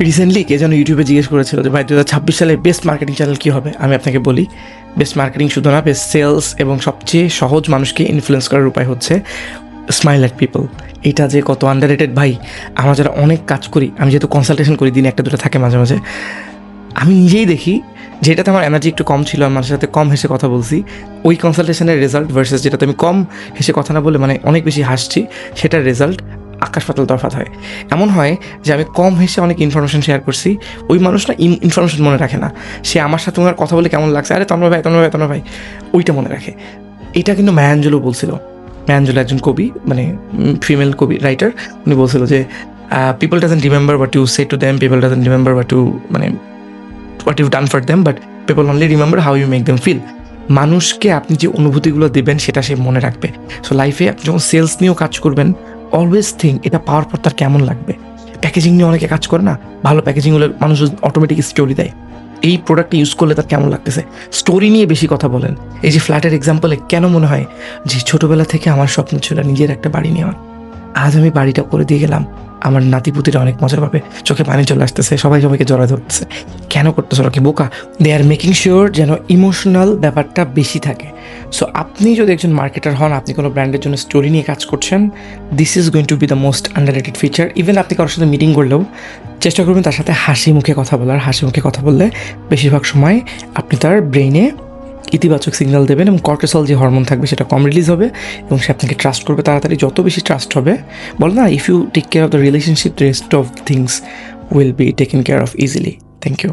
Recently কে যেন ইউটিউবে জিজ্ঞেস করেছিল যে ভাই 2026 সালে বেস্ট মার্কেটিং চ্যানেল কী হবে। আমি আপনাকে বলি, বেস্ট মার্কেটিং শুধু না, বেস্ট সেলস এবং সবচেয়ে সহজ মানুষকে ইনফ্লুয়েন্স করার উপায় হচ্ছে স্মাইল অ্যাট পিপল। এটা যে কত আন্ডাররেটেড ভাই। আমরা যারা অনেক কাজ করি, আমি যেহেতু কনসালটেশন করি, দিনে একটা দুটো থাকে মাঝে মাঝে, আমি নিজেই দেখি যেটাতে আমার এনার্জি একটু কম ছিল, আমার সাথে কম হেসে কথা বলছি, ওই কনসালটেশনের রেজাল্ট ভার্সেস যেটাতে আমি কম হেসে কথা না বলে মানে অনেক বেশি হাসছি, সেটার রেজাল্ট আকাশ পাতাল তফাৎ হয়। এমন হয় যে আমি কম হেসে অনেক ইনফরমেশন শেয়ার করছি, ওই মানুষটা ইনফরমেশন মনে রাখে না, সে আমার সাথে ওনার কথা বলে কেমন লাগছে, আরে তন্ময় ভাই ওইটা মনে রাখে। এটা কিন্তু মায়া আঞ্জেলো বলছিল। মায়া আঞ্জেলো একজন কবি, মানে ফিমেল কবি রাইটার, উনি বলছিল যে people doesn't remember what you say to them, people doesn't remember what you done for them, but people only remember how you make them feel. মানুষকে আপনি যে অনুভূতিগুলো দেবেন সেটা সে মনে রাখবে। সো লাইফে আপনি যখন সেলস নিয়েও কাজ করবেন, অলওয়েজ থিঙ্ক এটা পাওয়ার পর তার কেমন লাগবে। প্যাকেজিং নিয়ে অনেকে কাজ করে না, ভালো প্যাকেজিং হলে মানুষ অটোমেটিক স্টোরি দেয়, এই প্রোডাক্টটা ইউজ করলে তার কেমন লাগতেছে, স্টোরি নিয়ে বেশি কথা বলেন। এই যে ফ্ল্যাটের এক্সাম্পলে কেন মনে হয় যে ছোটোবেলা থেকে আমার স্বপ্ন ছিল নিজের একটা বাড়ি নেওয়ার, আজ আমি বাড়িটা করে দিয়ে গেলাম, আমার নাতিপুতিরা অনেক মজা পাবে, চোখে পানি চলে আসতেছে, সবাইকে জড়ায় ধরতেছে। কেন করতেছে ওরা কি বোকা? দে আর মেকিং শিওর যেন ইমোশনাল ব্যাপারটা বেশি থাকে। সো আপনি যদি একজন মার্কেটার হন, আপনি কোনো ব্র্যান্ডের জন্য স্টোরি নিয়ে কাজ করছেন, this is going to B the most underrated feature. Even আপনি কারোর সাথে মিটিং করলেও চেষ্টা করবেন তার সাথে হাসি মুখে কথা বলার। হাসি মুখে কথা বললে বেশিরভাগ সময় আপনি তার ব্রেইনে ইতিবাচক সিগন্যাল দেবেন এবং কর্টিসল যে হরমোন থাকবে সেটা কম রিলিজ হবে এবং সে আপনাকে ট্রাস্ট করবে তাড়াতাড়ি। যত বেশি ট্রাস্ট হবে, বল না, if you take care of the relationship, the rest of things will be taken care of easily. Thank you.